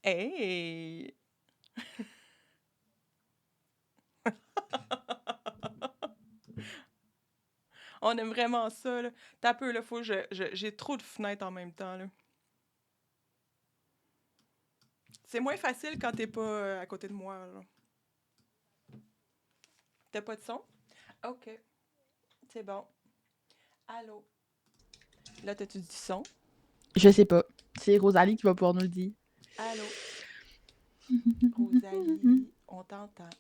Hey! On aime vraiment ça, là. T'as peu, là, faut que j'ai trop de fenêtres en même temps, là. C'est moins facile quand t'es pas à côté de moi, là. T'as pas de son? OK. C'est bon. Allô? Là, t'as-tu du son? Je sais pas. C'est Rosalie qui va pouvoir nous le dire. Allô? Rosalie, on t'entend.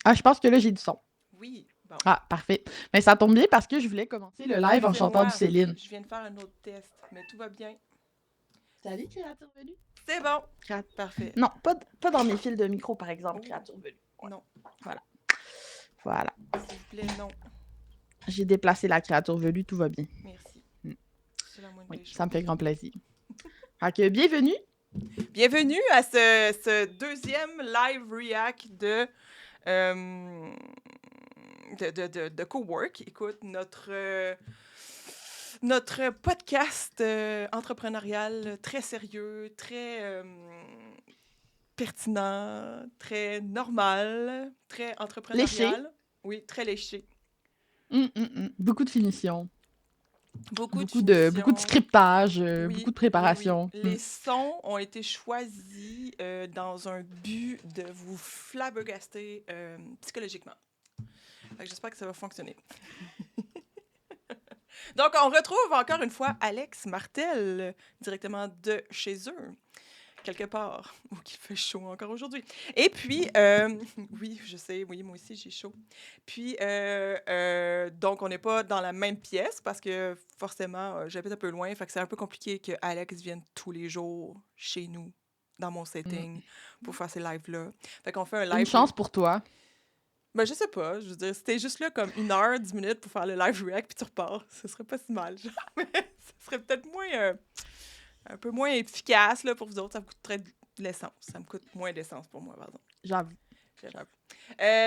Ah, je pense que là, j'ai du son. Oui, bon. Ah, parfait. Mais ça tombe bien parce que je voulais commencer le live en chantant Excusez-moi, du Céline. je viens de faire un autre test, mais tout va bien. Salut, créature venue. C'est bon. Parfait. Non, pas dans mes fils de micro, par exemple, Oh, créature venue. Ouais. non, Voilà. s'il vous plaît, non. J'ai déplacé la créature venue, tout va bien. Merci. Mm. C'est la moindre Oui, des choses. ça me fait grand plaisir. Fait que bienvenue. Bienvenue à ce deuxième live react de Cowork. Écoute, notre podcast entrepreneurial très sérieux, très pertinent, très normal, très entrepreneurial. Léché. Oui, très léché. Beaucoup de finition. Beaucoup de Beaucoup de finition. scriptage, Oui, beaucoup de oui. préparation. Les sons ont été choisis dans un but de vous flabbergaster psychologiquement. Fait que j'espère que ça va fonctionner. Donc, on retrouve encore une fois Alex Martel, directement de chez eux, quelque part, où il fait chaud encore aujourd'hui. Et puis, oui, je sais, oui, moi aussi, j'ai chaud. Puis, donc, on n'est pas dans la même pièce parce que, forcément, j'habite un peu loin, fait que c'est un peu compliqué que Alex vienne tous les jours chez nous, dans mon setting, pour faire ces lives-là. Fait qu'on fait un Une live... chance pour toi. Ben, je sais pas, je veux dire, si t'es juste là comme 1 heure, 10 minutes pour faire le live react, puis tu repars, ce serait pas si mal, genre. Mais ce serait peut-être moins... un peu moins efficace là, pour vous autres. Ça vous coûterait de l'essence. Ça me coûte moins d'essence pour moi, pardon. J'avoue.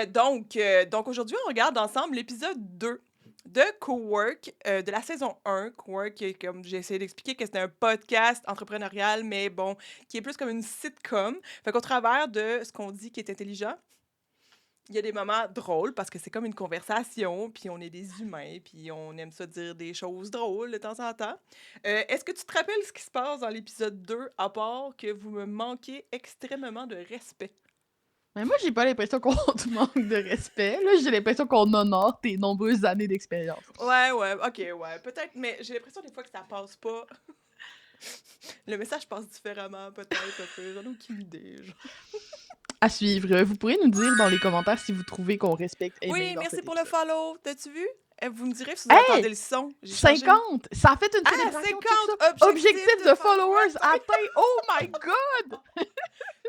Donc aujourd'hui, on regarde ensemble l'épisode 2 de Cowork, de la saison 1. Cowork, comme j'ai essayé d'expliquer, que c'était un podcast entrepreneurial, mais bon, qui est plus comme une sitcom. Fait qu'au travers de ce qu'on dit qui est intelligent, il y a des moments drôles parce que c'est comme une conversation, puis on est des humains, puis on aime ça dire des choses drôles de temps en temps. Est-ce que tu te rappelles ce qui se passe dans l'épisode 2, à part que vous me manquez extrêmement de respect? Mais moi, j'ai pas l'impression qu'on te manque de respect. Là, j'ai l'impression qu'on honore tes nombreuses années d'expérience. Ouais, ok, ouais, peut-être, mais j'ai l'impression des fois que ça passe pas. Le message passe différemment, peut-être un peu. J'en ai aucune idée. Genre. À suivre. Vous pourrez nous dire dans les commentaires si vous trouvez qu'on respecte Aimé Oui, dans merci cet pour le épisode. follow. T'as-tu vu? Vous me direz si vous Hey! entendez le son. J'ai changé. 50! Ça a fait une Ah, célébration, check 50! ça! Objectif de followers atteint! atteint! Oh my god!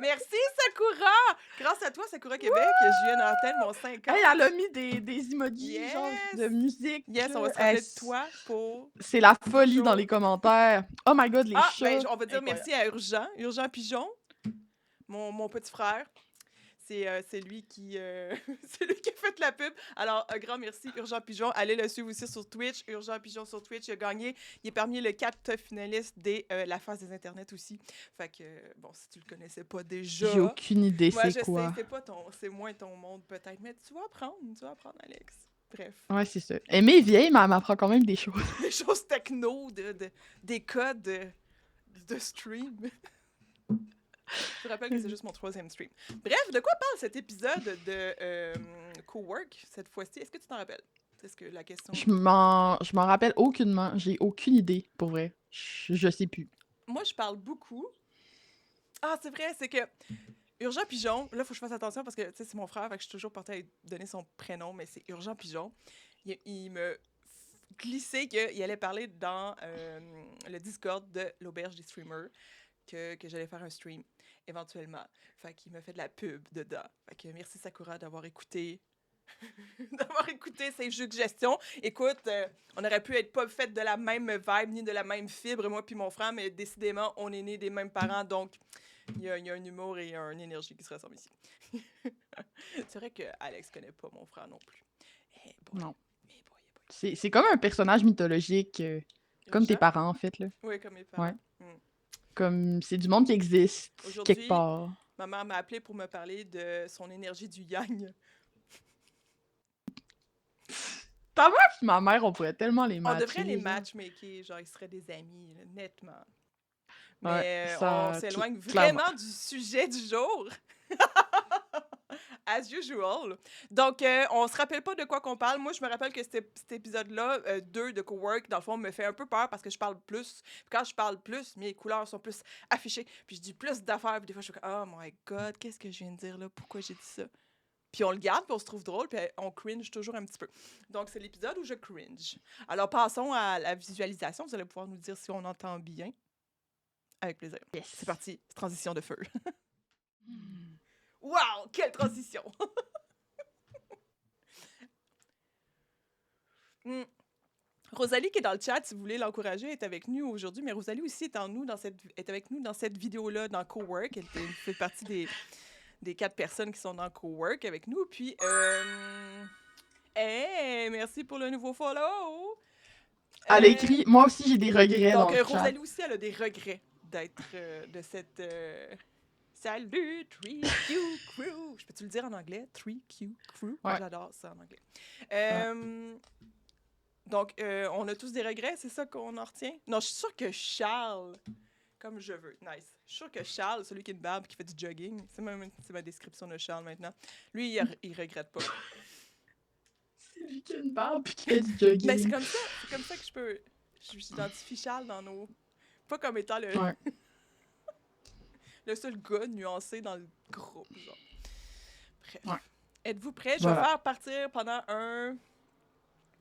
Merci, Sakura! Grâce à toi, Sakura Québec, je viens d'atteindre mon 50. Hey, elle a mis des emojis, genre, de musique. Yes, on va se Hey, rappeler de toi pour... c'est la folie toujours. dans les commentaires. Oh my god, les Ah, chats! ben, on va dire Incroyable. merci à Urgent Pigeon, mon petit frère. C'est lui qui c'est lui qui a fait la pub. Alors, un grand merci, Urgent Pigeon. Allez le suivre aussi sur Twitch. Urgent Pigeon sur Twitch, il a gagné. Il est parmi les 4 finalistes de la phase des internets aussi. Fait que, bon, si tu le connaissais pas déjà... J'ai aucune idée Moi, c'est quoi. c'est moins ton monde peut-être, mais tu vas apprendre, Alex. Bref. Ouais, c'est ça. Aimée est vieille, mais elle m'apprend quand même des choses. Des choses techno, des codes de stream. Je rappelle que c'est juste mon 3e stream. Bref, de quoi parle cet épisode de Cowork cette fois-ci? Est-ce que tu t'en rappelles? C'est ce que la question. Je m'en rappelle aucunement. J'ai aucune idée, pour vrai. Je sais plus. Moi, je parle beaucoup. Ah, c'est vrai, c'est que Urgent Pigeon, là, il faut que je fasse attention parce que, tu sais, c'est mon frère, fait que je suis toujours portée à lui donner son prénom, mais c'est Urgent Pigeon. Il me glissait qu'il allait parler dans le Discord de l'Auberge des streamers que j'allais faire un stream éventuellement. Fait qu'il m'a fait de la pub dedans. Fait que merci Sakura d'avoir écouté ces suggestions. Écoute, on aurait pu être pas fait de la même vibe ni de la même fibre, moi puis mon frère, mais décidément, on est nés des mêmes parents, donc il y a un humour et une énergie qui se ressemblent ici. C'est vrai que Alex connaît pas mon frère non plus. Hey boy. Non. Hey boy. C'est comme un personnage mythologique, comme tes Urgent? parents, en fait, là. Oui, comme mes parents. Ouais. Comme, c'est du monde qui existe, quelque Aujourd'hui, part. ma mère m'a appelé pour me parler de son énergie du yang. Ta mère pis ma mère, on pourrait tellement les On devrait les matcher, genre. matchmaker, genre ils seraient des amis, là, nettement. Ouais, Mais on ça, s'éloigne clairement. vraiment du sujet du jour. As usual. Donc, on se rappelle pas de quoi qu'on parle. Moi, je me rappelle que cet épisode-là, 2 de Cowork, dans le fond, me fait un peu peur parce que je parle plus. Puis quand je parle plus, mes couleurs sont plus affichées. Puis je dis plus d'affaires. Puis des fois, je suis comme, oh my God, qu'est-ce que je viens de dire là? Pourquoi j'ai dit ça? Puis on le garde, puis on se trouve drôle, puis on cringe toujours un petit peu. Donc, c'est l'épisode où je cringe. Alors, passons à la visualisation. Vous allez pouvoir nous dire si on entend bien. Avec plaisir. Yes. C'est parti. Transition de feu. Hmm. Wow! Quelle transition! Hmm. Rosalie qui est dans le chat, si vous voulez l'encourager, est avec nous aujourd'hui. Mais Rosalie aussi est avec nous dans cette vidéo-là, dans Cowork. Elle fait partie des 4 personnes qui sont dans Cowork avec nous. Puis, hey, merci pour le nouveau follow! Elle a écrit « Moi aussi, j'ai des regrets dans Donc, le chat. Rosalie aussi, elle a des regrets d'être de cette... Salut, 3Q Crew! Je peux-tu le dire en anglais? 3Q Crew? Ouais. J'adore ça en anglais. Donc, on a tous des regrets, c'est ça qu'on en retient? Non, je suis sûre que Charles, comme je veux, nice. Je suis sûre que Charles, celui qui a une barbe, qui fait du jogging, c'est ma description de Charles maintenant, lui, il regrette pas. C'est lui qui a une barbe pis qui fait du jogging. Mais c'est comme ça que j'identifie Charles dans nos... Pas comme étant le... Ouais. le seul gars nuancé dans le groupe, genre. Bref. Ouais. Êtes-vous prêts? Je Voilà. vais faire partir pendant un...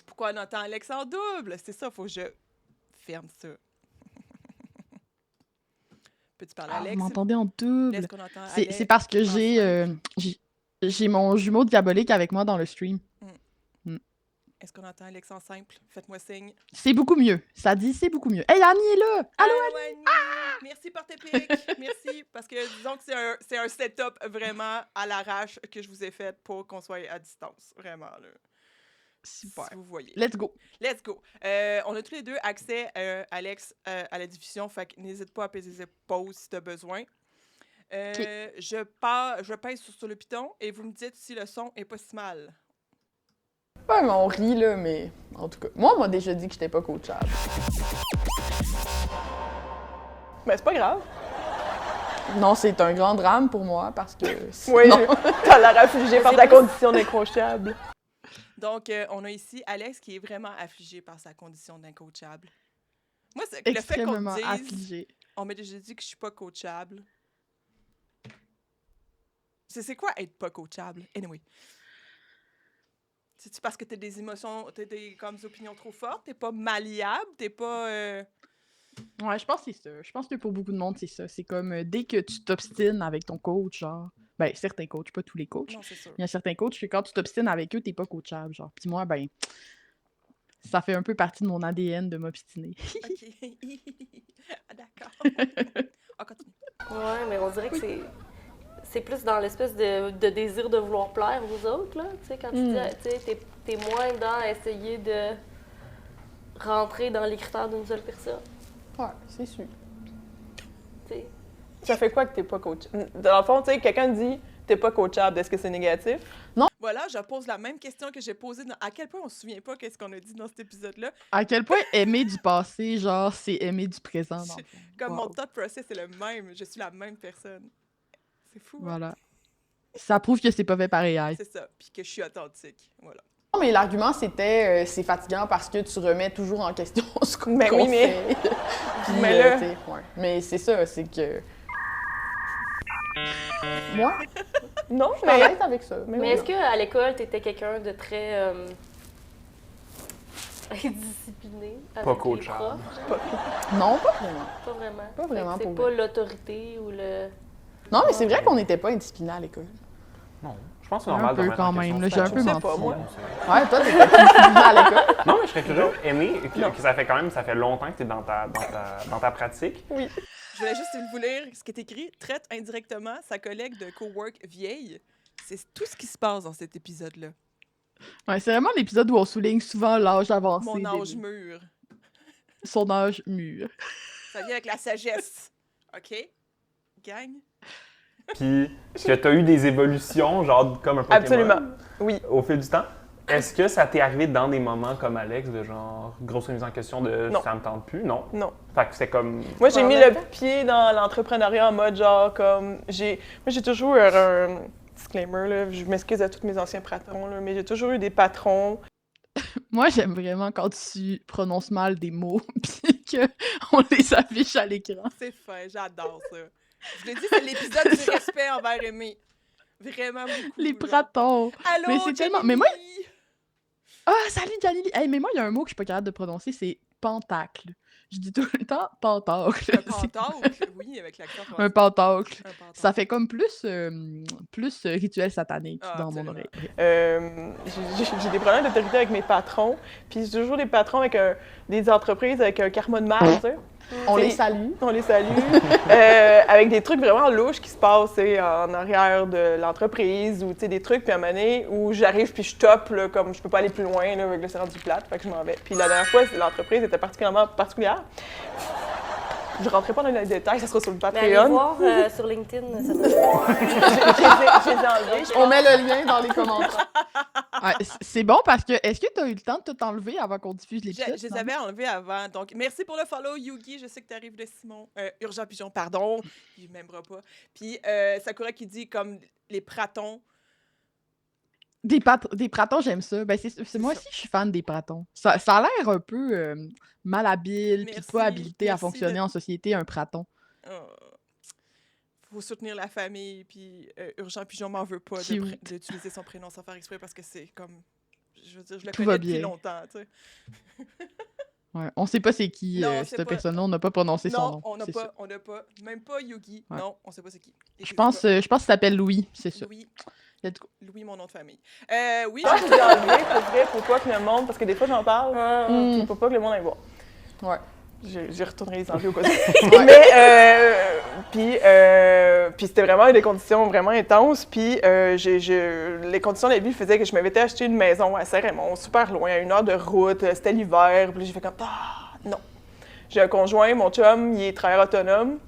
Pourquoi on entend Alex en double? C'est ça, faut que je ferme ça. Peux-tu parler à Ah, Alex? vous m'entendez en double. Est-ce qu'on entend Alex? C'est parce que ensemble? j'ai mon jumeau diabolique avec moi dans le stream. Est-ce qu'on entend Alex en simple? Faites-moi signe. C'est beaucoup mieux. Ça dit c'est beaucoup mieux. Hey, Annie est là! Allô, Annie! Merci pour tes pics. Merci. Parce que disons que c'est un setup vraiment à l'arrache que je vous ai fait pour qu'on soit à distance. Vraiment, là. Super. Si vous voyez. Let's go. Let's go. On a tous les deux accès, Alex, à la diffusion. Fait que n'hésite pas à peser pause si tu as besoin. Je pèse sur le piton et vous me dites si le son est pas si mal. Ouais, mais on rit, là, mais en tout cas. Moi, on m'a déjà dit que j'étais pas coachable. Mais c'est pas grave. Non, c'est un grand drame pour moi parce que. Oui, non. t'as l'air affligé par ta condition d'incoachable. Donc, on a ici Alex qui est vraiment affligé par sa condition d'incoachable. Moi, le fait qu'on Extrêmement me dise, affligée. on m'a déjà dit que je suis pas coachable. C'est quoi être pas coachable? Anyway. C'est-tu parce que t'as des émotions, t'as des opinions trop fortes? T'es pas malléable? T'es pas... Ouais, je pense que c'est ça. Je pense que pour beaucoup de monde, c'est ça. C'est comme dès que tu t'obstines avec ton coach, genre. Ben, certains coachs, pas tous les coachs. Non, c'est sûr. Il y a certains coachs que quand tu t'obstines avec eux, t'es pas coachable, genre. Puis moi, ben, ça fait un peu partie de mon ADN de m'obstiner. OK. Ah, d'accord. Ah, continue. Ouais, mais on dirait que c'est plus dans l'espèce de désir de vouloir plaire aux autres, là. Tu sais, quand tu dis, tu sais, t'es moins dans essayer de rentrer dans les critères d'une seule personne. Ouais, c'est sûr. Tu sais. Ça fait quoi que t'es pas coachable? Dans le fond, tu sais, quelqu'un dit t'es pas coachable, est-ce que c'est négatif? Voilà, je pose la même question que j'ai posée dans... À quel point on se souvient pas qu'est-ce qu'on a dit dans cet épisode-là? À quel point aimer du passé, genre, c'est aimer du présent, dans le fond. Comme mon Wow. thought process est le même. Je suis la même personne. C'est fou, hein? Voilà. Ça prouve que c'est pas fait pareil. C'est ça. Puis que je suis authentique. Voilà. Non, mais l'argument, c'était c'est fatigant parce que tu remets toujours en question ce qu'on Ben oui, mais- fait. Puis, Mais là- tu sais, ouais. Mais c'est ça, c'est que. Moi, Non, je suis mais... à l'aise avec ça. Mais est-ce qu'à l'école, t'étais quelqu'un de très indiscipliné avec les coachable. profs? Non, pas vraiment. Pas vraiment. Pas vraiment, Fait que pour c'est vrai. pas l'autorité ou le... Non, mais c'est vrai qu'on n'était pas indisciplinés à l'école. Non, je pense que c'est Un normal de peu remettre quand en même, question là, j'ai un ce peu statut. menti. pas, moi. Ouais, toi, t'étais pas indiscipliné à l'école. Non, mais je serais curieux. Aimer, que ça fait quand même, ça fait longtemps que tu es dans ta pratique. Je voulais juste vous lire ce qui est écrit. Traite indirectement sa collègue de cowork vieille. C'est tout ce qui se passe dans cet épisode-là. Ouais, c'est vraiment l'épisode où on souligne souvent l'âge avancé. Mon âge des- mûr. Son âge mûr. Ça vient avec la sagesse. OK? Gang? Puis que tu as eu des évolutions, genre comme un Pokémon. Absolument. Oui. Au fil du temps. Est-ce que ça t'est arrivé dans des moments comme Alex, de genre grosse remise en question de Non. ça me tente plus? Non. Non. Fait que c'est comme. Moi, j'ai En mis même le temps. pied dans l'entrepreneuriat en mode genre comme. Moi, j'ai toujours eu un disclaimer, là. Je m'excuse à tous mes anciens patrons, là, mais j'ai toujours eu des patrons. Moi, j'aime vraiment quand tu prononces mal des mots puis qu'on les affiche à l'écran. C'est fin, j'adore ça. Je l'ai dit, c'est l'épisode du respect envers Aimé. Vraiment beaucoup. Les là. pratons. Allô, Mais c'est tellement- Jenny mais moi- Lee! Ah, salut Janely! Hey, mais moi, il y a un mot que je suis pas capable de prononcer, c'est pentacle. Je dis tout le temps pentacle. Un pentacle, oui, avec l'accent français. Un pentacle. Un pentacle. Ça fait comme plus rituel satanique Ah, dans mon absolument. oreille. J'ai des problèmes d'autorité avec mes patrons. Puis j'ai toujours des patrons avec des entreprises avec un karma de merde, tu sais. On C'est- les salue. On les salue. Avec des trucs vraiment louches qui se passent tu sais, en arrière de l'entreprise ou tu sais, des trucs, puis à un moment donné où j'arrive puis je top, là, comme je peux pas aller plus loin là, avec le serrant du plate, fait que je m'en vais. Puis la dernière fois, l'entreprise était particulièrement particulière. Je rentrerai pas dans les détails, ça sera sur le Mais allez Patreon. voir sur LinkedIn, ça te Je les ai enlevés. On met le lien dans les commentaires. Ouais, c'est bon parce que est-ce que tu as eu le temps de tout enlever avant qu'on diffuse Je l'épisode? les non? avais enlevés avant. Donc, merci pour le follow, Yugi. Je sais que tu arrives de Simon. Urgent Pigeon, pardon. Il m'aimera pas. Puis, Sakura qui dit comme les pratons. Des pratons, j'aime ça. Ben, moi ça. aussi, je suis fan des pratons. Ça a l'air un peu malhabile puis Merci, pas habilité à merci fonctionner de- en société, un praton. Faut soutenir la famille. Puis, Urgent Pigeon m'en veut pas Cute. d'utiliser son prénom sans faire exprès parce que c'est comme. Je veux dire, je le Tout va connais depuis bien. longtemps, tu sais. Ouais, on sait pas c'est qui Non, c'est cette pas- personne-là, on n'a pas prononcé son Non, nom. on n'a c'est pas, ça. on n'a pas. Même pas Yugi. Ouais. Non, on sait pas c'est qui. Je pense qu'il s'appelle Louis, c'est ça. Louis, Let's go. Louis, mon nom de famille. Oui, Moi, je les ai enlevés pour vrai, pour pas que le monde, parce que des fois j'en parle, Ah. pour pas que le monde aille voir. Ouais. J'y retournerai les enlever au cas où. Puis c'était vraiment des conditions vraiment intenses. Puis les conditions de la vie faisaient que je m'avais acheté une maison à Saint-Raymond, super loin, à 1 heure de route. C'était l'hiver. Puis là, j'ai fait comme non. J'ai un conjoint, mon chum, il est travailleur autonome.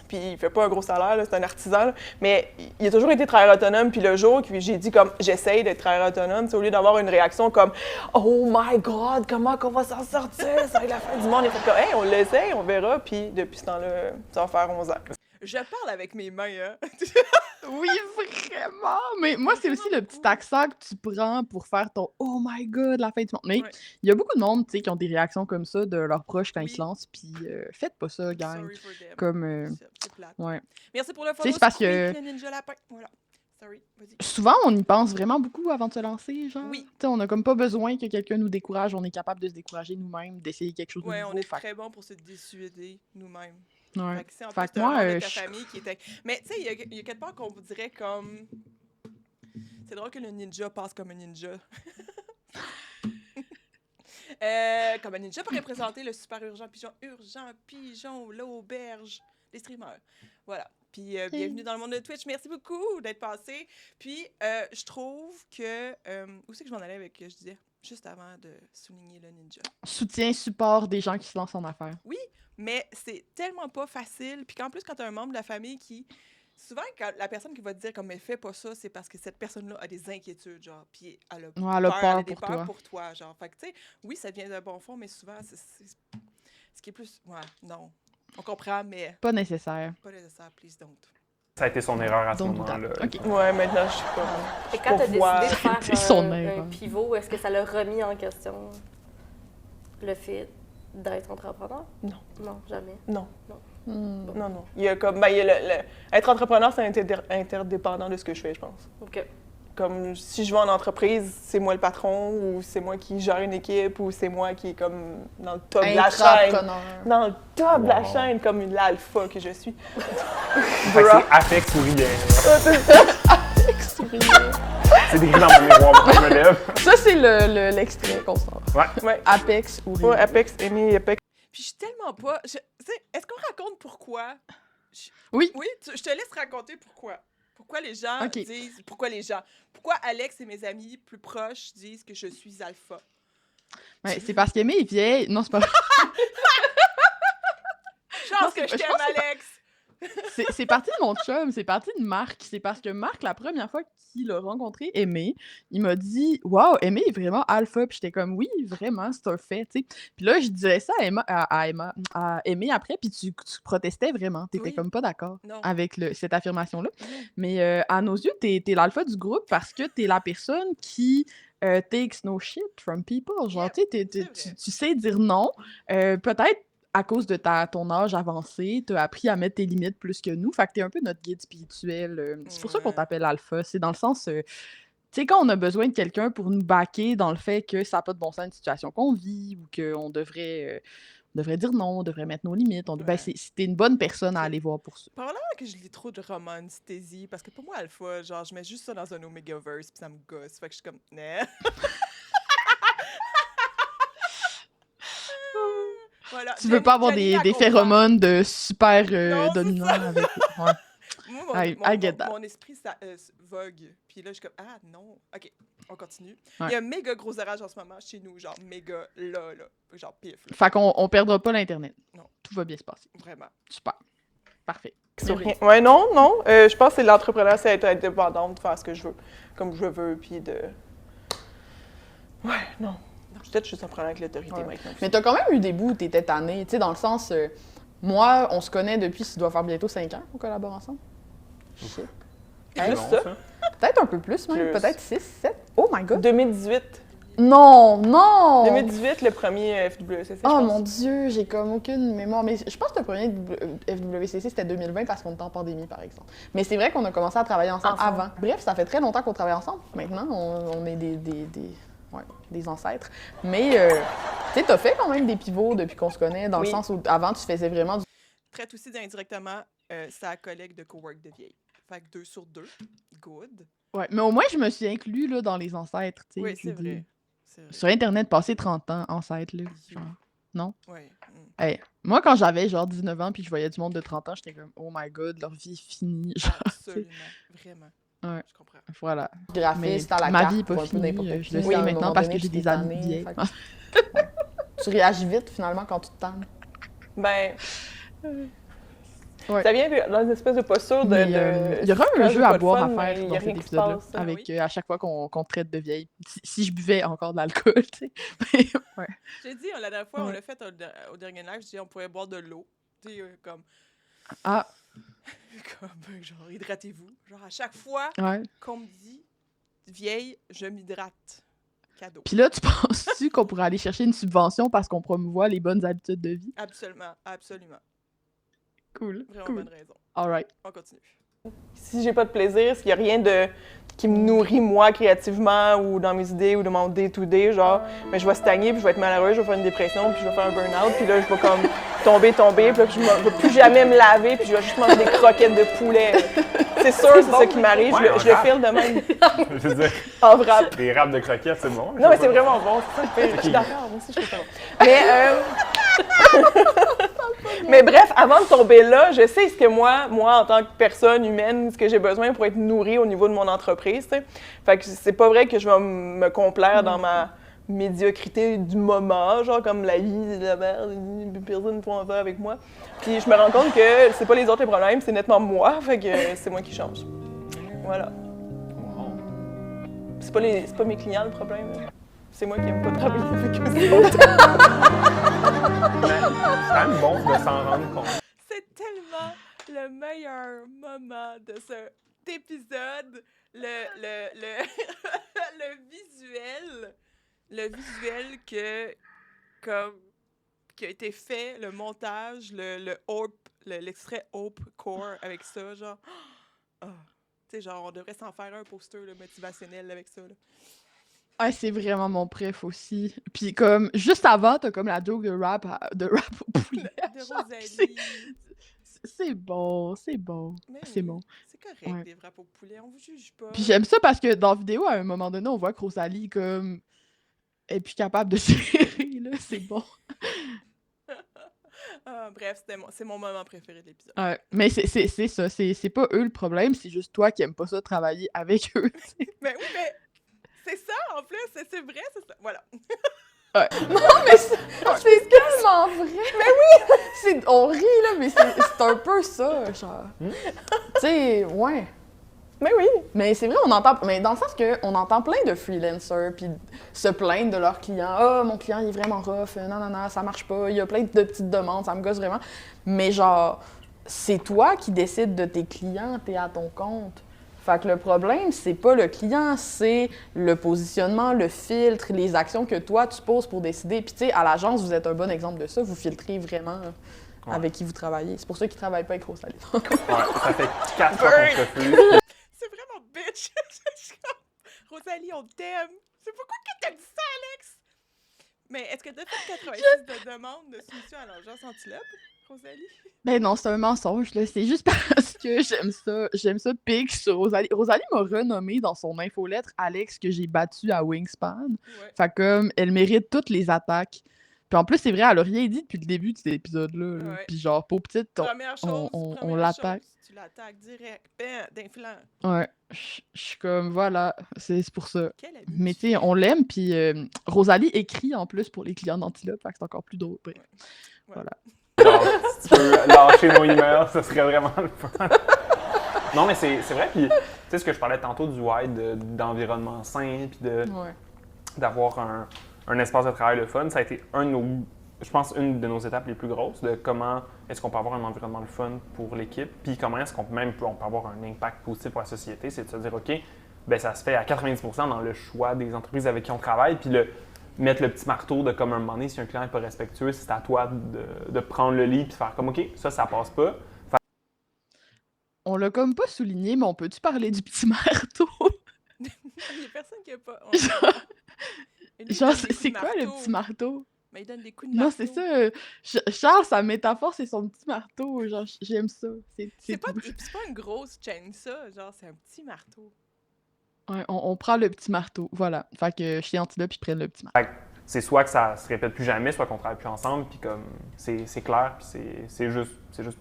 Puis il fait pas un gros salaire, là, c'est un artisan. Là, mais il a toujours été travailleur autonome. Puis le jour que j'ai dit comme j'essaye d'être travailleur autonome, au lieu d'avoir une réaction comme oh my God, comment qu'on va s'en sortir? Ça va être la fin du monde. Il a fait comme hey, on l'essaye, on verra. Puis depuis ce temps-là, ça va faire 11 ans. je parle avec mes mains, hein. Oui, vraiment! Mais moi, c'est aussi le petit accent que tu prends pour faire ton Oh my god, la fin du monde. Mais Ouais. il y a beaucoup de monde, tu sais, qui ont des réactions comme ça de leurs proches quand ils Oui. se lancent, puis faites pas ça, gang. Sorry for them. Comme, C'est plate. ouais. Merci pour le Tu sais, follow. c'est parce Squeak, que- le ninja lapin. Voilà. Sorry, vas-y. Souvent, on y pense vraiment beaucoup avant de se lancer, genre. Oui. Tu sais, on a comme pas besoin que quelqu'un nous décourage, on est capable de se décourager nous-mêmes, d'essayer quelque chose de Ouais, nouveau. on est fait que- très bon pour se dissuader nous-mêmes. ouais. Fait que, c'est en Fait plus, que t'as moi, un membre de ta je- famille qui était. Mais tu sais, il y a quelque part qu'on vous dirait comme. C'est drôle que le ninja passe comme un ninja. Comme un ninja pour représenter le super urgent pigeon, l'auberge, les streamers. Voilà. Puis bienvenue dans le monde de Twitch. Merci beaucoup d'être passé. Puis je trouve que où c'est que je m'en allais avec je disais juste avant de souligner le ninja. Soutien, support des gens qui se lancent en affaires. Mais c'est tellement pas facile. Puis qu'en plus, quand tu as un membre de la famille qui. Souvent, quand la personne qui va te dire comme elle fait pas ça, c'est parce que cette personne-là a des inquiétudes, genre. Puis elle a Ouais, elle a peur, peur a des pour peurs toi. pour toi, genre. Fait que, tu sais, oui, ça vient d'un bon fond, mais souvent, c'est ce qui est plus. Ouais, non. On comprend, mais Pas nécessaire. pas nécessaire, please don't. Ça a été son erreur à ce Donc, moment-là. ok. Ouais, maintenant, je suis comme. Et quand tu as pourvois. décidé de C'est faire son un erreur. pivot, est-ce que ça l'a remis en question le fait d'être entrepreneur? Non. Non, jamais. Non. Hmm. Non, non. Il y a comme. Ben, il y a être entrepreneur, c'est interdépendant de ce que je fais, je pense. OK. Comme si je vais en entreprise, c'est moi le patron, ou c'est moi qui gère une équipe, ou c'est moi qui est comme dans le top de la chaîne. Intrapreneur. Dans le top de la Wow. chaîne, comme une l'alpha que je suis. Fait que c'est Apex ou rien. C'est décrit dans mon miroir quand je me lève. Ça, c'est l'extrait qu'on sort. Ouais. Apex ou Ouais, Apex, Amy, Apex. Puis je suis tellement pas. Tu sais, est-ce qu'on raconte pourquoi? Oui. Oui, je te laisse raconter pourquoi. Pourquoi les gens Ok. disent. Pourquoi les gens. Pourquoi Alex et mes amis plus proches disent que je suis alpha? Ouais, c'est parce qu'Aimé est vieille. Non, c'est pas. Chance c'est que je pas- je t'aime, pense que c'est pas- Alex! c'est parti de mon chum, c'est parti de Marc. C'est parce que Marc, la première fois qu'il a rencontré Aimé, il m'a dit « Wow, Aimé est vraiment alpha. » Puis j'étais comme « Oui, vraiment, c'est un fait. » tu sais. Puis là, je disais ça à Aimé après, puis tu protestais vraiment. T'étais Oui. comme pas d'accord Non. avec cette affirmation-là. Non. Mais à nos yeux, t'es l'alpha du groupe parce que t'es la personne qui takes no shit from people. Genre, Yep, tu sais, c'est vrai. tu sais dire non. Peut-être à cause de ton âge avancé, t'as appris à mettre tes limites plus que nous. Fait que t'es un peu notre guide spirituel. C'est pour ça qu'on Ouais. t'appelle alpha. C'est dans le sens, tu sais, quand on a besoin de quelqu'un pour nous backer dans le fait que ça n'a pas de bon sens une situation qu'on vit ou qu'on devrait dire non, on devrait mettre nos limites. Ben, Ouais. c'était une bonne personne à Ok. aller voir pour ça. Probablement que je lis trop de romans anesthésie parce que pour moi, Alpha, genre, je mets juste ça dans un Omegaverse puis ça me gosse. Fait que je suis comme, nah. Voilà. Tu veux pas avoir Jenny, elle des comprend. phéromones de super Non, c'est dominants ça. avec. Ouais. Moi, I get that. mon esprit, ça vogue. Puis là, je suis comme, ah non. OK, on continue. Ouais. Il y a un méga gros orage en ce moment chez nous, genre méga là. Genre pif, là. Fait qu'on perdra pas l'Internet. Non. Tout va bien se passer. Vraiment. Super. Parfait. Sur rien. Ouais, non. Je pense que c'est l'entrepreneur, c'est être indépendante, de faire ce que je veux, comme je veux, puis de. Ouais, non. Peut-être juste en prenant avec l'autorité Ouais. maintenant. Mais t'as quand même eu des bouts où t'étais tannée, tu sais, dans le sens... moi, on se connaît depuis, ça doit faire bientôt 5 ans qu'on collabore ensemble. Shit. C'est Hey, long, ça? ça. Peut-être un peu plus, même. Plus. Peut-être 6, 7. Oh my God! 2018. Non! 2018, le premier FWCC, je Oh pense. mon Dieu, j'ai comme aucune mémoire. Mais je pense que le premier FWCC, c'était 2020 parce qu'on était en pandémie, par exemple. Mais c'est vrai qu'on a commencé à travailler ensemble avant. Bref, ça fait très longtemps qu'on travaille ensemble. Maintenant, on est des ancêtres. Mais, tu sais, t'as fait quand même des pivots depuis qu'on se connaît, dans Oui. le sens où avant, tu faisais vraiment du... Traite aussi indirectement sa collègue de cowork de vieille. Fait que 2 sur 2. Good. Ouais, mais au moins, je me suis inclus là, dans les ancêtres. Tu sais, Oui, je c'est veux dire. vrai. C'est vrai. Sur Internet, passer 30 ans, ancêtre, là. You. Genre, non? Ouais. Hey, moi, quand j'avais genre 19 ans puis je voyais du monde de 30 ans, j'étais comme, oh my god, leur vie est finie. Genre, tu sais. Absolument. Vraiment. Ouais. Je comprends. Voilà. graphiste à la ma carte vie est pas pour un peu finie, n'importe je qui. le Oui, sais à un maintenant moment parce donné, que j'ai des j'étais amis tannée, vieilles. fait que- Tu réagis vite, finalement, quand tu te tannes. Ben. Ouais. Ça vient dans une espèce de posture de. Mais, il y aura quand un j'ai jeu pas à de boire fun, à mais faire il y dans a cet rien qui se épisode-là, passe. avec oui. à chaque fois qu'on traite de vieille. Si je buvais encore de l'alcool, tu sais. Mais, ouais. J'ai dit, la dernière fois, on Ouais. l'a fait au dernier live, je dis, on pourrait boire de l'eau. Tu sais, comme, Ah, genre, hydratez-vous. Genre, à chaque fois ouais. qu'on me dit, vieille, je m'hydrate. Cadeau. Puis là, tu penses-tu qu'on pourrait aller chercher une subvention parce qu'on promouvoit les bonnes habitudes de vie? Absolument, absolument. Cool, Vraiment cool. bonne raison. All right. On continue. Si j'ai pas de plaisir, s'il y a rien qui me nourrit moi créativement ou dans mes idées ou de mon day-to-day, genre, mais je vais stagner, puis je vais être malheureuse, je vais faire une dépression, puis je vais faire un burn-out, puis là, je vais comme tomber, puis là, je vais plus jamais me laver, puis je vais juste manger des croquettes de poulet. C'est sûr, c'est ça qui m'arrive. Ouais, Je le rap. file de même Je veux dire, en wrap. des râpes de croquettes, c'est bon. Non, mais c'est vraiment bon, c'est ça le pire. Je suis d'accord, moi aussi, je trouve ça bon. Mais, mais bref, avant de tomber là, je sais ce que moi, en tant que personne humaine, ce que j'ai besoin pour être nourrie au niveau de mon entreprise, tu sais. Fait que c'est pas vrai que je vais me complaire dans ma médiocrité du moment, genre comme la vie, la merde, personne ne peut en faire avec moi. Puis je me rends compte que c'est pas les autres les problèmes, c'est nettement moi, fait que c'est moi qui change. Voilà. C'est pas mes clients le problème. là. C'est moi qui aime pas travailler avec eux. C'est quand même bon de s'en rendre compte. C'est tellement le meilleur moment de cet épisode. Le visuel qui a été fait, le montage, l'extrait Hope Core avec ça, genre. Ah. Tu sais, genre, on devrait s'en faire un poster là, motivationnel avec ça. Là. Ah, c'est vraiment mon préf aussi. Puis comme, juste avant, t'as comme la joke de rap au poulet. De Genre, Rosalie. c'est bon, c'est bon. Mais C'est oui, bon. C'est correct, Ouais. des wraps au poulet, on vous juge pas. Puis j'aime ça parce que dans la vidéo, à un moment donné, on voit que Rosalie, comme, est plus capable de serrer, là. C'est bon. Ah, bref, c'est mon moment préféré de l'épisode. Ouais, mais c'est ça, c'est pas eux le problème, c'est juste toi qui aimes pas ça travailler avec eux, tu sais. Mais oui, mais c'est ça en plus, c'est vrai, c'est ça. Voilà. Mais c'est tellement en vrai! Mais oui! On rit, là, mais c'est un peu ça, genre. Tu sais, ouais. Mais oui! Mais c'est vrai, mais dans le sens qu'on entend plein de freelancers puis se plaindre de leurs clients. Ah, mon client, il est vraiment rough, non, ça marche pas, il y a plein de petites demandes, ça me gosse vraiment. Mais genre, c'est toi qui décides de tes clients, t'es à ton compte. Fait que le problème, c'est pas le client, c'est le positionnement, le filtre, les actions que toi, tu poses pour décider. Puis tu sais, à l'agence, vous êtes un bon exemple de ça, vous filtrez vraiment avec qui vous travaillez. C'est pour ça qu'ils travaillent pas avec Rosalie. Ouais, ça fait 4 fois qu'on se refuse. C'est vraiment bitch. Je suis comme, Rosalie, on t'aime. C'est pourquoi que t'as dit ça, Alex? Mais est-ce que t'as fait 86 de demandes de soumission à l'agence Antilope, Rosalie? Ben non, c'est un mensonge, là. C'est juste parce que j'aime ça pique sur Rosalie. Rosalie m'a renommé dans son infolettre Alex que j'ai battu à Wingspan. Ouais. Fait comme, elle mérite toutes les attaques. Puis en plus, c'est vrai, elle a rien dit depuis le début de cet épisode-là. Là. Ouais. Puis genre, pour petite, Première chose, on l'attaque. tu l'attaques direct, ben, d'un flanc. Ouais, je suis comme, voilà, c'est pour ça. Quelle amie Mais tu tu sais, es. on l'aime, puis Rosalie écrit en plus pour les clients d'Antilope, fait que c'est encore plus drôle. Bref. Ouais. Voilà. Genre, si tu peux lâcher nos emails, ça serait vraiment le fun. Non, mais c'est vrai, puis tu sais, ce que je parlais tantôt du wide, d'environnement sain, puis Ouais. d'avoir un espace de travail le fun, ça a été je pense, une de nos étapes les plus grosses, de comment est-ce qu'on peut avoir un environnement le fun pour l'équipe, puis comment est-ce qu'on peut avoir un impact positif pour la société, c'est de se dire, OK, ben ça se fait à 90% dans le choix des entreprises avec qui on travaille, puis mettre le petit marteau de comme un moment donné, si un client n'est pas respectueux, c'est à toi de prendre le lead et de faire comme, OK, ça passe pas. On l'a comme pas souligné, mais on peut-tu parler du petit marteau? Il y a personne qui a pas. Genre, Et lui, il genre, donne des coups c'est de quoi le marteau. petit marteau? Mais il donne des coups de Non, marteau. c'est ça. Charles, sa métaphore, c'est son petit marteau. Genre, j'aime ça. C'est pas, tout. et puis c'est pas une grosse chaîne, ça. Genre, c'est un petit marteau. Ouais, on prend le petit marteau. Voilà. Fait que chez Antilope, ils prennent le petit marteau. Fait que c'est soit que ça se répète plus jamais, soit qu'on travaille plus ensemble, puis comme c'est clair, puis c'est juste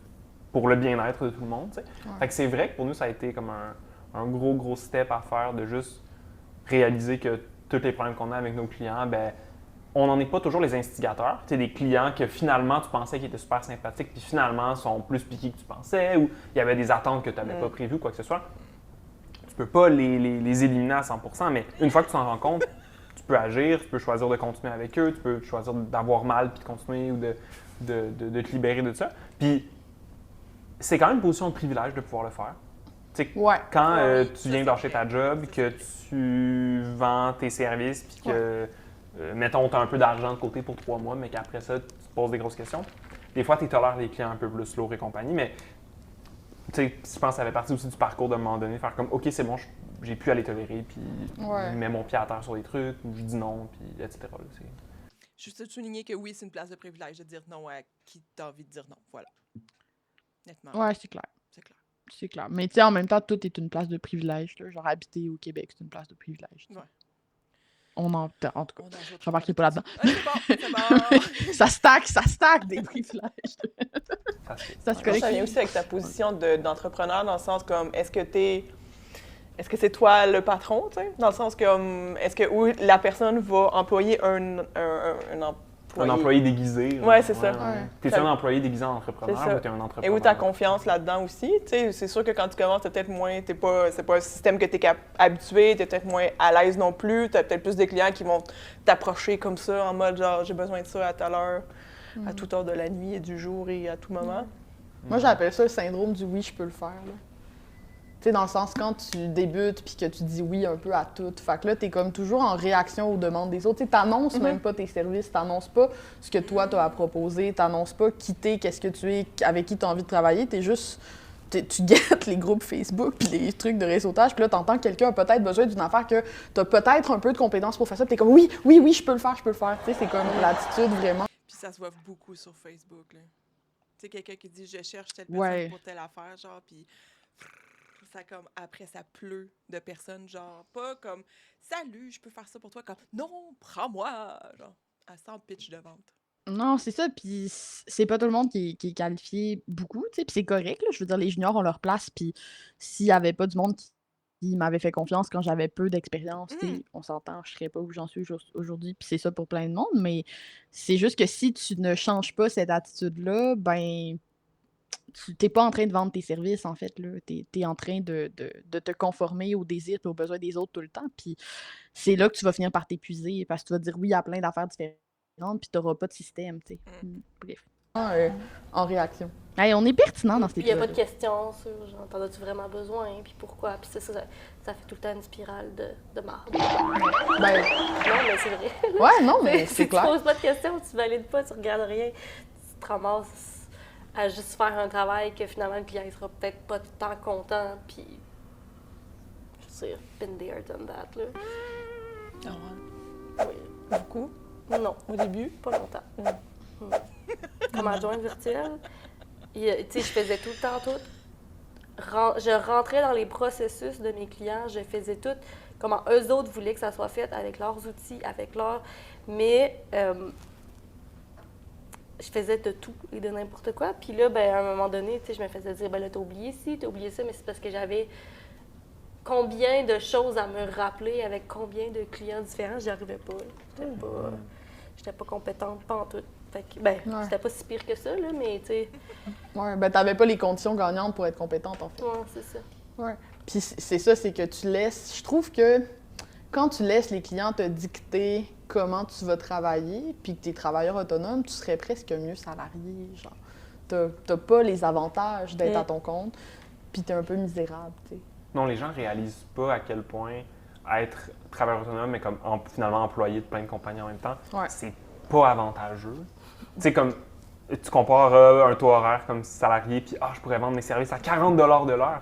pour le bien-être de tout le monde, tu sais. Ouais. Fait que c'est vrai que pour nous, ça a été comme un gros step à faire de juste réaliser que tous les problèmes qu'on a avec nos clients, ben on n'en est pas toujours les instigateurs. Tu sais, des clients que finalement tu pensais qu'ils étaient super sympathiques, puis finalement sont plus piqués que tu pensais, ou il y avait des attentes que tu n'avais pas prévues, quoi que ce soit. Tu peux pas les éliminer à 100%, mais une fois que tu t'en rends compte, tu peux agir, tu peux choisir de continuer avec eux, tu peux choisir d'avoir mal puis de continuer ou de te libérer de ça. Puis c'est quand même une position de privilège de pouvoir le faire. Tu sais, Ouais. quand Oui, tu ça, viens c'est lâcher vrai. ta job, C'est que tu vends tes services, puis que, mettons, tu as un peu d'argent de côté pour 3 mois, mais qu'après ça, tu te poses des grosses questions. Des fois, tu tolères les clients un peu plus lourds et compagnie, mais tu sais, je pense que ça fait partie aussi du parcours d'un moment donné, faire comme, OK, c'est bon, j'ai plus à les tolérer, puis Ouais. je mets mon pied à terre sur des trucs, ou je dis non, puis etc. là, Juste de souligner que oui, c'est une place de privilège de dire non à qui t'as envie de dire non. Voilà. Nettement. Ouais, c'est clair. C'est clair. C'est clair. Mais tu sais, en même temps, tout est une place de privilège. Là. Genre, habiter au Québec, c'est une place de privilège. tu sais. Ouais. En tout cas, On en ajoute je remarquerai pas là-dedans. Ah, c'est bon. ça stack des privilèges. Ça se fait. Ça se Moi, connaît. ça vient aussi avec ta position d'entrepreneur, dans le sens comme, est-ce que c'est toi le patron, tu sais? Dans le sens que, est-ce que ou la personne va employer un employé? Un employé déguisé. Ouais, c'est ça. Ouais. T'es-tu un employé déguisé en entrepreneur C'est ça. ou t'es un Et entrepreneur? où tu as confiance là-dedans aussi. Tu sais, c'est sûr que quand tu commences, c'est pas un système que tu es habitué, tu es peut-être moins à l'aise non plus. Tu as peut-être plus des clients qui vont t'approcher comme ça, en mode genre, j'ai besoin de ça à telle heure, à toute heure de la nuit et du jour et à tout moment. Moi, j'appelle ça le syndrome du oui, je peux le faire. Là. Tu sais, dans le sens, quand tu débutes puis que tu dis oui un peu à tout, fait que là, t'es comme toujours en réaction aux demandes des autres. Tu sais, t'annonces même pas tes services, t'annonces pas ce que toi, t'as à proposer, t'annonces pas quitter, qu'est-ce que tu es, avec qui t'as envie de travailler, t'es juste... Tu guettes les groupes Facebook puis les trucs de réseautage, puis là, t'entends que quelqu'un a peut-être besoin d'une affaire que t'as peut-être un peu de compétences pour faire ça, puis t'es comme oui, je peux le faire. Tu sais, c'est comme l'attitude vraiment. Puis ça se voit beaucoup sur Facebook, là. Tu sais, quelqu'un qui dit « je cherche telle personne Ouais. pour telle affaire », genre, puis ça comme, après, ça pleut de personnes, genre, pas comme « salut, je peux faire ça pour toi », comme « non, prends-moi », genre, à 100 pitch de vente. Non, c'est ça, puis c'est pas tout le monde qui est qualifié beaucoup, tu sais, puis c'est correct, là, je veux dire, les juniors ont leur place, puis s'il y avait pas du monde il m'avait fait confiance quand j'avais peu d'expérience. On s'entend, je serais pas où j'en suis aujourd'hui, puis c'est ça pour plein de monde, mais c'est juste que si tu ne changes pas cette attitude-là, ben tu t'es pas en train de vendre tes services, en fait, là. T'es en train de te conformer aux désirs et aux besoins des autres tout le temps, puis c'est là que tu vas finir par t'épuiser parce que tu vas dire oui à plein d'affaires différentes, puis t'auras pas de système, tu sais. Bref. En réaction. Hey, on est pertinent dans cet Il n'y a épisode. pas de question sur genre, t'en as-tu vraiment besoin, puis pourquoi, puis ça fait tout le temps une spirale de marde. Ben, Non, mais c'est vrai. ouais, non, mais Si c'est tu clair. poses pas de questions, tu valides pas, tu regardes rien, tu te ramasses à juste faire un travail que finalement le client il sera peut-être pas tant content, puis je veux dire, been there, done that, là. Ah ouais. Oui. Beaucoup, Non, au début. pas longtemps. Comme adjointe virtuelle, tu sais, je faisais tout le temps tout. Je rentrais dans les processus de mes clients, je faisais tout comment eux autres voulaient que ça soit fait avec leurs outils, avec leurs... Mais je faisais de tout et de n'importe quoi. Puis là, ben, à un moment donné, tu sais, je me faisais dire, ben là, t'as oublié ci, t'as oublié ça, mais c'est parce que j'avais combien de choses à me rappeler avec combien de clients différents, j'y arrivais pas. J'étais pas compétente, pas en tout. Fait que, ben, c'était pas si pire que ça, là, mais tu sais... Ouais, ben t'avais pas les conditions gagnantes pour être compétente, en fait. Ouais, c'est ça. Ouais. Puis c'est ça, c'est que tu laisses... Je trouve que quand tu laisses les clients te dicter comment tu vas travailler, puis que tu es travailleur autonome, tu serais presque mieux salarié, genre. T'as pas les avantages d'être à ton compte, puis t'es un peu misérable, tu sais. Non, les gens réalisent pas à quel point être travailleur autonome, mais comme finalement employé de plein de compagnies en même temps, c'est pas avantageux. Tu sais, comme tu compares un taux horaire comme salarié, puis je pourrais vendre mes services à 40 de l'heure.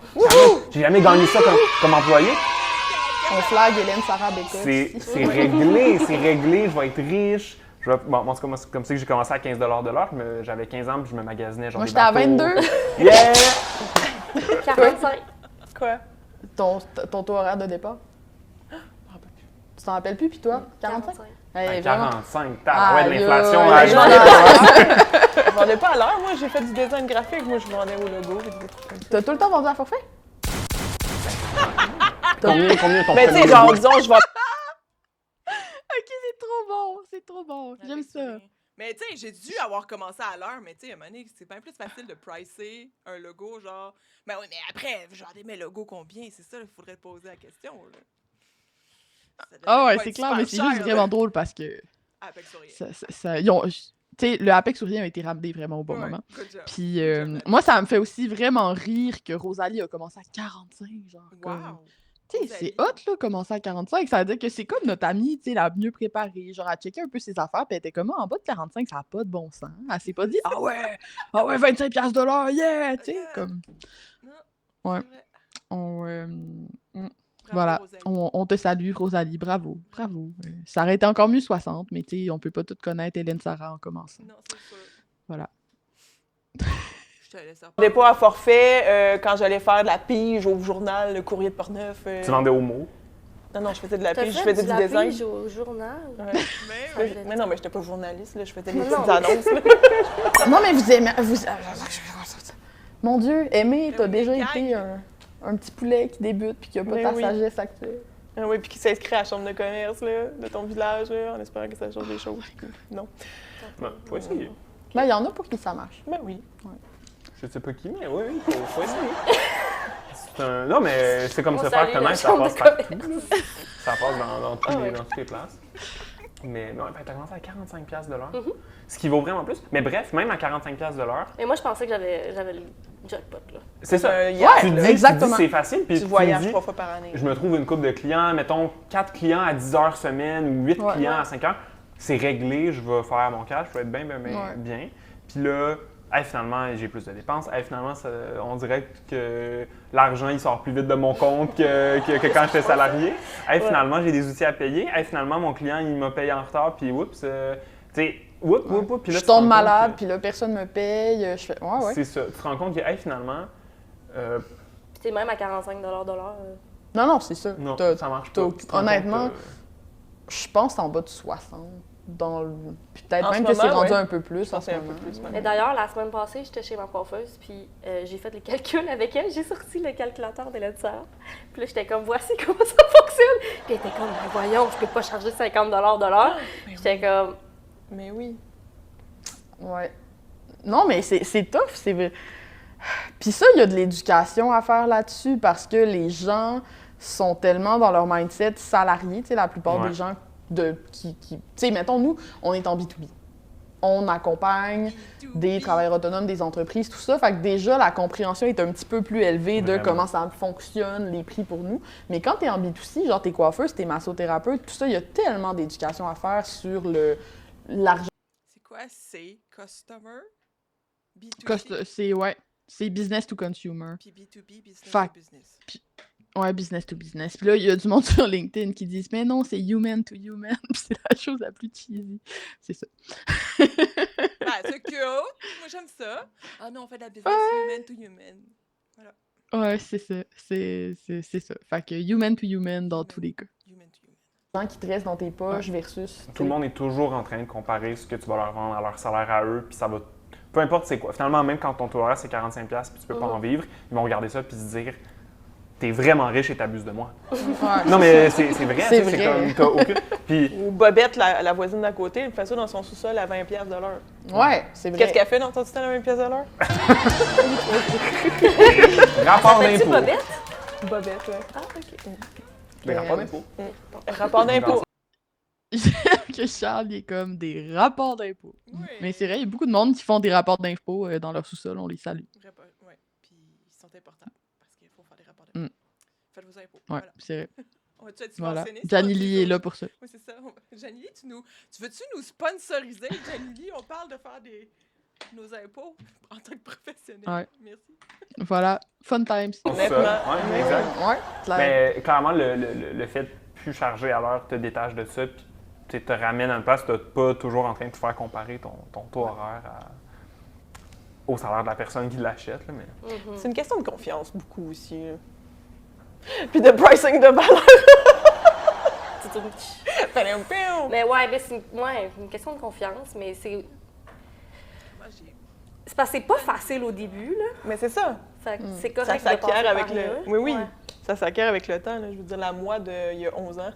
J'ai jamais gagné ça comme employé. On flag Hélène Sarah Bécotte. C'est réglé, je vais être riche. Bon, en tout cas, moi, c'est comme ça que j'ai commencé à 15 de l'heure. J'avais 15 ans, puis je me magasinais genre Moi, des j'étais à bateaux. 22. Yeah! 45. Quoi? Ton taux horaire de départ? Tu t'en rappelles plus, puis toi? 45? Hey, 45, t'as de l'inflation. aïe, Je aïe. vendais pas à l'heure, moi, j'ai fait du design graphique, moi, je vendais au logo. T'as tout le temps vendu à forfait? Combien ton Mais tu sais, genre, disons, je vends. Ok, c'est trop bon. J'aime ça. Mais tu sais, j'ai dû avoir commencé à l'heure, mais tu sais, à un moment donné, c'est bien plus facile de pricer un logo, genre... Ben oui, mais après, genre, mes logos combien? C'est ça, il faudrait te poser la question, là. Ah ouais, c'est clair, mais c'est juste vraiment drôle parce que... Apex Sourire. Tu sais, le Apex Sourire a été ramené vraiment au bon moment. Good job. Puis moi, ça me fait aussi vraiment rire que Rosalie a commencé à 45, genre. Wow! Tu sais, c'est hot, là, commencer à 45. Ça veut dire que c'est comme notre amie, tu sais, la mieux préparée. Genre, elle checkait un peu ses affaires, puis elle était comme, en bas de 45, ça n'a pas de bon sens. Elle s'est pas dit, ah ouais, 25$ de l'heure, yeah! Tu sais, comme. Non, Ouais. c'est vrai. Bravo, voilà, Rosalie. on te salue, Rosalie, bravo. Ça aurait été encore mieux 60, mais tu sais, on peut pas tout connaître Hélène Sarah en commençant. Non, c'est sûr. Voilà. Je te laisse Je vendais pas à forfait quand j'allais faire de la pige au journal, le courrier de Portneuf. Tu vendais au mot. Non, je faisais de la T'as pige, je fait faisais de du la design. pige au journal? Ouais. Mais Mais non, mais j'étais pas journaliste, là, je faisais des Non, petites non. annonces. là. Non, mais vous aimez... Mon Dieu, Aimé, t'as oui, déjà mais été un petit poulet qui débute puis qui a pas Mais ta oui. sagesse actuelle. Ah oui, puis qui s'inscrit à la chambre de commerce là, de ton village là, en espérant que ça change des choses. Non. Ben, faut essayer. Ben, il y en a pour qui ça marche. Ben oui. Je sais pas qui, mais oui, faut essayer. Non, mais c'est comme On se faire salue la connaître, ça chambre passe de partout. commerce. Ça passe dans toutes les places. Mais non, t'as commencé à 45$ de l'heure. Ce qui vaut vraiment plus. Mais bref, même à 45$ de l'heure, Mais moi, je pensais que j'avais le jackpot, là. c'est ça. Yeah, Tu dis, exactement. c'est facile, puis tu tu voyages me dis, 3 fois par année. je me trouve une couple de clients, mettons 4 clients à 10 heures semaine ou 8 clients à 5 heures. C'est réglé, je vais faire mon cash, je vais être bien. Puis là, finalement, j'ai plus de dépenses. Finalement, on dirait que l'argent, il sort plus vite de mon compte que quand j'étais salarié. Finalement, j'ai des outils à payer. Finalement, mon client, il m'a payé en retard, puis oups, tu sais, oups. Puis là, Je tu te rends tombe compte malade, que- puis là, personne me paye. Je fais... Ouais. C'est ça. Tu te rends compte que, finalement, Puis t'es même à 45$ de l'heure. Non, c'est ça. non, T'as- ça marche t'as- pas. Tu te rends honnêtement, compte je pense que c'est en bas de 60 dans le... Puis Peut-être En même ce que c'est moment, rendu ouais. un peu plus Je en pense ce que c'est un peu moment. plus. Mais d'ailleurs, la semaine passée, j'étais chez ma coiffeuse, puis j'ai fait les calculs avec elle. J'ai sorti le calculateur de l'ETSR. Puis là, j'étais comme, voici comment ça fonctionne. Puis elle était comme, ben voyons, je peux pas charger 50 de l'heure. J'étais comme, Mais oui. Ouais. Non, mais c'est tough, c'est vrai. Puis ça, il y a de l'éducation à faire là-dessus parce que les gens sont tellement dans leur mindset salarié, tu sais, la plupart Ouais. des gens qui tu sais, mettons, nous, on est en B2B. On accompagne des travailleurs autonomes, des entreprises, tout ça. Fait que déjà, la compréhension est un petit peu plus élevée de Vraiment. comment ça fonctionne, les prix pour nous. Mais quand t'es en B2C, genre t'es coiffeuse, t'es massothérapeute, tout ça, il y a tellement d'éducation à faire sur l'argent. C'est quoi? C'est customer, B2C, C'est business to consumer. puis B2B, business Fait- to business. Ouais, business to business. Puis là, il y a du monde sur LinkedIn qui disent mais non, c'est human to human. Puis c'est la chose la plus cheesy. C'est ça. Ah, c'est cute! Moi, j'aime ça. Ah non, on fait de la business human to human. Ouais, c'est ça. C'est ça. Fait que human to human dans tous les cas. Human to human. qui te restent dans tes poches versus... Tout le monde est toujours en train de comparer ce que tu vas leur vendre à leur salaire à eux, puis ça va. Peu importe c'est quoi. Finalement, même quand ton taux horaire c'est 45$ puis tu peux pas en vivre, ils vont regarder ça puis se dire t'es vraiment riche et t'abuses de moi. Ouais. Non, mais c'est vrai. C'est tu sais, vrai. comme t'as aucun. Puis Ou Bobette, la voisine d'à côté, elle fait ça dans son sous-sol à 20$ de l'heure. Ouais, c'est vrai. Qu'est-ce qu'elle fait dans ton sous-sol à 20$ de l'heure? rapport fais-tu d'impôt. Bobette? Bobette, ouais. Ah, OK. Des rapports d'impôt. Rapport d'impôt. J'aime que Charles il est comme des rapports d'impôts. Oui. Mais c'est vrai, il y a beaucoup de monde qui font des rapports d'impôts dans leur sous-sol, on les salue. Ouais. Puis ils sont importants parce qu'il faut faire des rapports Mm. d'impôts. Faites vos impôts. Ouais, Voilà. c'est vrai. On va-tu être Voilà. subventionné? Gianni Lee est là pour ça. Oui, c'est ça. Gianni Lee, tu veux-tu nous sponsoriser, Gianni Lee? On parle de faire nos impôts en tant que professionnel. Ouais. Merci. Voilà, fun times. Honnêtement. Ouais, exact. Ouais, clair. Mais clairement, le fait de plus charger à l'heure te détache de ça, puis tu sais, te ramène à une place où tu n'es pas toujours en train de te faire comparer ton taux horaire au salaire de la personne qui l'achète. là, Mais... C'est une question de confiance, beaucoup aussi. là. Puis de pricing de valeur. Mais ouais, mais c'est une question de confiance, mais c'est Moi, j'ai... parce que c'est pas facile au début, là. Mais c'est ça. Fait que c'est Ça correct de passer s'acquiert avec par le. là. Oui. Ouais. Ça s'acquiert avec le temps. Là. Je veux dire, la moi d'il y a 11 ans,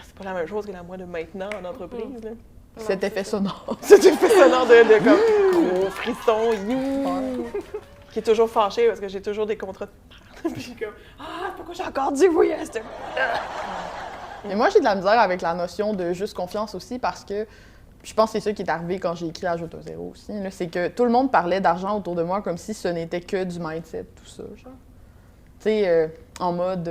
c'est pas la même chose que la moi de maintenant en entreprise. Là. Cet effet sonore. Cet effet sonore de comme gros frisson, you, qui est toujours fâché parce que j'ai toujours des contrats de merde. Puis je suis comme, pourquoi j'ai encore dit oui à cette. Mais moi, j'ai de la misère avec la notion de juste confiance aussi parce que je pense que c'est ça qui est arrivé quand j'ai écrit Ajoute un zéro aussi. là, C'est que tout le monde parlait d'argent autour de moi comme si ce n'était que du mindset, tout ça. Genre. Tu sais, en mode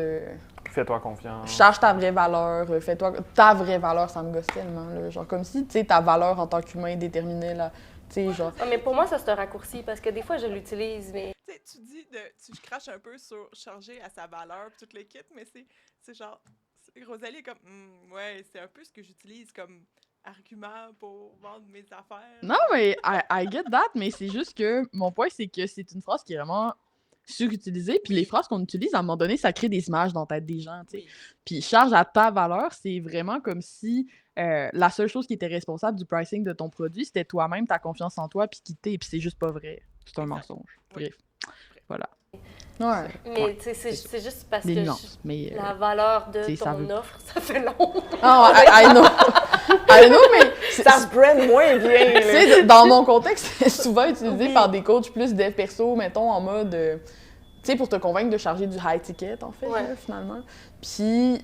Fais-toi confiance. charge ta vraie valeur, fais-toi ta vraie valeur, ça me gosse tellement. Là. Genre comme si tu sais, ta valeur en tant qu'humain déterminait la. Tu sais, genre. Ah, mais pour moi, ça c'est un raccourci parce que des fois je l'utilise, mais Tu sais, tu craches un peu sur charger à sa valeur pis toute l'équipe, mais c'est genre... Rosalie est comme, ouais, c'est un peu ce que j'utilise comme argument pour vendre mes affaires. Non, mais I get that, mais c'est juste que mon point, c'est que c'est une phrase qui est vraiment surutilisée, puis les phrases qu'on utilise, à un moment donné, ça crée des images dans la tête des gens, tu sais. Oui. Puis charge à ta valeur, c'est vraiment comme si la seule chose qui était responsable du pricing de ton produit, c'était toi-même, ta confiance en toi, puis qui t'es, puis c'est juste pas vrai. C'est un Exact. mensonge. Oui. Bref. Voilà. Ouais. mais tu sais, c'est juste parce Des que nuances. Mais la valeur de tu sais, ça ton veut- offre, ça fait long. Ah, I know. I know, mais Ça se brand moins bien. Tu sais, dans mon contexte, c'est souvent utilisé Oui. par des coachs plus dev perso, mettons, en mode, tu sais, pour te convaincre de charger du high ticket, en fait, Ouais. là, finalement. Puis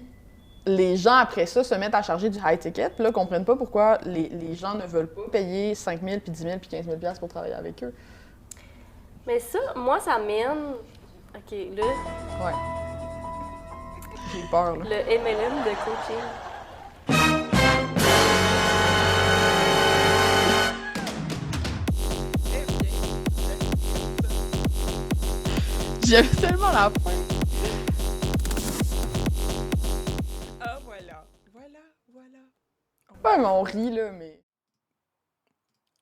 les gens, après ça, se mettent à charger du high ticket, puis là, comprennent pas pourquoi les gens ne veulent pas payer 5 000, puis 10 000, puis 15 000 pour travailler avec eux. Mais ça, moi, ça mène. OK, là, Ouais. J'ai peur, là. le MLM de coaching. j'aime tellement la fin. Ah, voilà. Ouais, mais on rit, là, mais...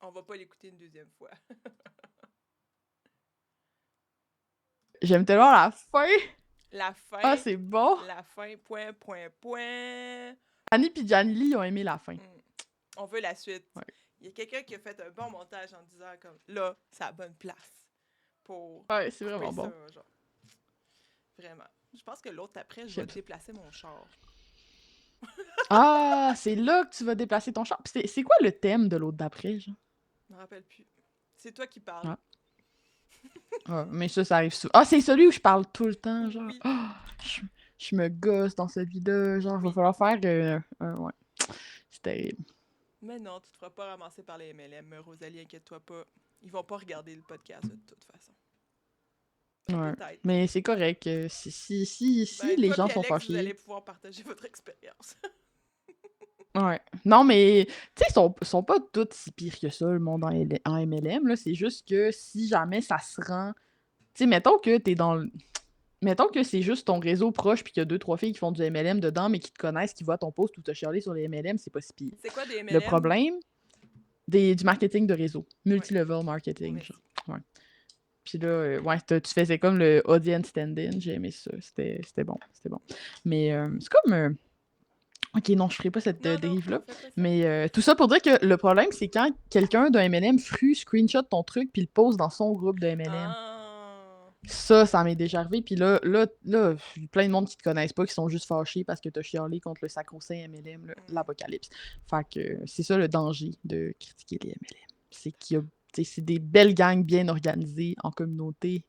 On va pas l'écouter une deuxième fois. J'aime tellement la fin. La fin. Ah, c'est bon. La fin, point. Annie puis Gianni Lee, ils ont aimé la fin. On veut la suite. Ouais. Il y a quelqu'un qui a fait un bon montage en disant comme là, c'est la bonne place pour Ouais, c'est couper vraiment bon. ça, genre. Vraiment. Je pense que l'autre après, je vais J'aime. déplacer mon char. Ah, c'est là que tu vas déplacer ton char. Puis c'est quoi le thème de l'autre d'après, genre? Je me rappelle plus. C'est toi qui parles. Ah. Ah, mais ça arrive souvent. Ah, c'est celui où je parle tout le temps, genre. Oui. Ah, je me gosse dans celui-là, genre, va Oui. falloir faire ouais. C'est terrible. Mais non, tu te feras pas ramasser par les MLM, Rosalie, inquiète-toi pas. Ils vont pas regarder le podcast de toute façon. Ouais. Peut-être. Mais c'est correct. Si Ben, les toi gens puis sont Alex, vous fâchés. allez pouvoir partager votre expérience. Ouais. Non, mais, tu sais, ils sont pas tous si pires que ça, le monde en MLM, là. C'est juste que si jamais ça se rend. Tu sais, mettons que t'es dans le. Mettons que c'est juste ton réseau proche puis qu'il y a 2-3 filles qui font du MLM dedans, mais qui te connaissent, qui voient ton post ou te chialer sur les MLM, c'est pas si pire. C'est quoi des MLM? Le problème, du marketing de réseau. Multi-level marketing, Merci. genre. Ouais. Puis là, ouais, tu faisais comme le audience stand-in, j'ai aimé ça. C'était bon, c'était bon. Mais c'est comme... Ok, non, je ferai pas cette Non, dérive-là. on fait pas ça. Mais tout ça pour dire que le problème, c'est quand quelqu'un d'un MLM screenshot ton truc puis le pose dans son groupe de MLM. Ah. Ça m'est déjà arrivé. Puis là, plein de monde qui te connaissent pas, qui sont juste fâchés parce que t'as chialé contre le sacro-saint MLM, l'apocalypse. Fait que c'est ça le danger de critiquer les MLM. C'est qu'il y a, tu sais, c'est des belles gangs bien organisées en communauté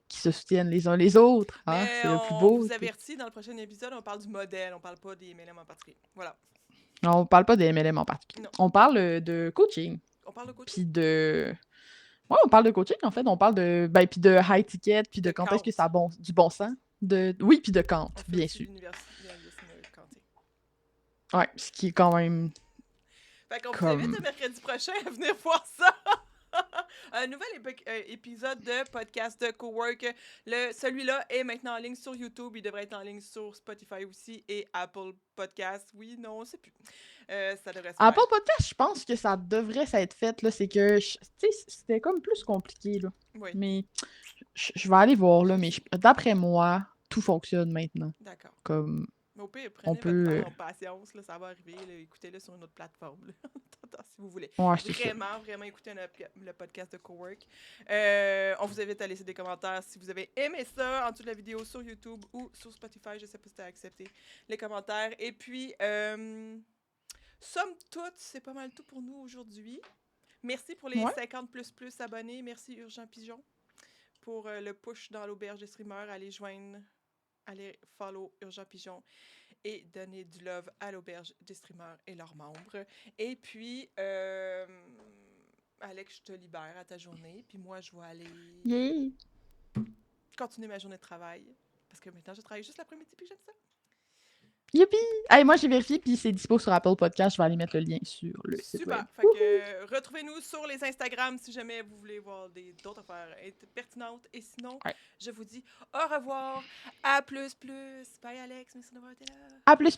qui se soutiennent les uns les autres. Hein? Mais C'est le plus on beau. vous tu sais. avertit, dans le prochain épisode, on parle du modèle, on parle pas des MLM en particulier. Voilà. Non, on parle pas des MLM en particulier. Non. On parle de coaching. On parle de coaching. Puis de... Ouais, on parle de coaching, en fait. On parle de... Ben, puis de high ticket, puis de De quand est-ce que Kant. ça a du bon sens. Oui, puis de Kant, On fait bien aussi sûr. l'université de Kanté. Ouais, ce qui est quand même... Fait qu'on vous Comme- invite le mercredi prochain à venir voir ça. Un nouvel épisode de podcast de Cowork. Celui-là est maintenant en ligne sur YouTube. Il devrait être en ligne sur Spotify aussi et Apple Podcast. Oui, non, on sait plus. Ça devrait se Apple faire. Podcast, je pense que ça devrait s'être fait, là. C'est que, tu sais, c'était comme plus compliqué, là. Oui, Mais je vais aller voir, là. Mais d'après moi, tout fonctionne maintenant. d'accord. Comme... Mais au pire, prenez peut, votre temps en patience. Là, ça va arriver. Là, écoutez-le sur une autre plateforme. Là. Attends, si vous voulez. Ouais, c'est ça. Vraiment écouter le podcast de Cowork. On vous invite à laisser des commentaires si vous avez aimé ça en dessous de la vidéo sur YouTube ou sur Spotify. Je sais pas si tu as accepté les commentaires. Et puis, somme toute, c'est pas mal tout pour nous aujourd'hui. Merci pour les Ouais. 50 plus abonnés. Merci Urgent Pigeon pour le push dans l'auberge des streamers. Allez follow Urgent Pigeon et donner du love à l'auberge des streamers et leurs membres. Et puis, Alex, je te libère à ta journée. Puis moi, je vais aller Yeah! continuer ma journée de travail. Parce que maintenant, je travaille juste l'après-midi, puis j'aime ça. Youpi! Hey, moi, j'ai vérifié, puis c'est dispo sur Apple Podcast. Je vais aller mettre le lien sur le site web. Super. Fait que retrouvez-nous sur les Instagram si jamais vous voulez voir d'autres affaires pertinentes. Et sinon, Ouais. je vous dis au revoir. À plus. Bye Alex, merci d'avoir été là. À plus!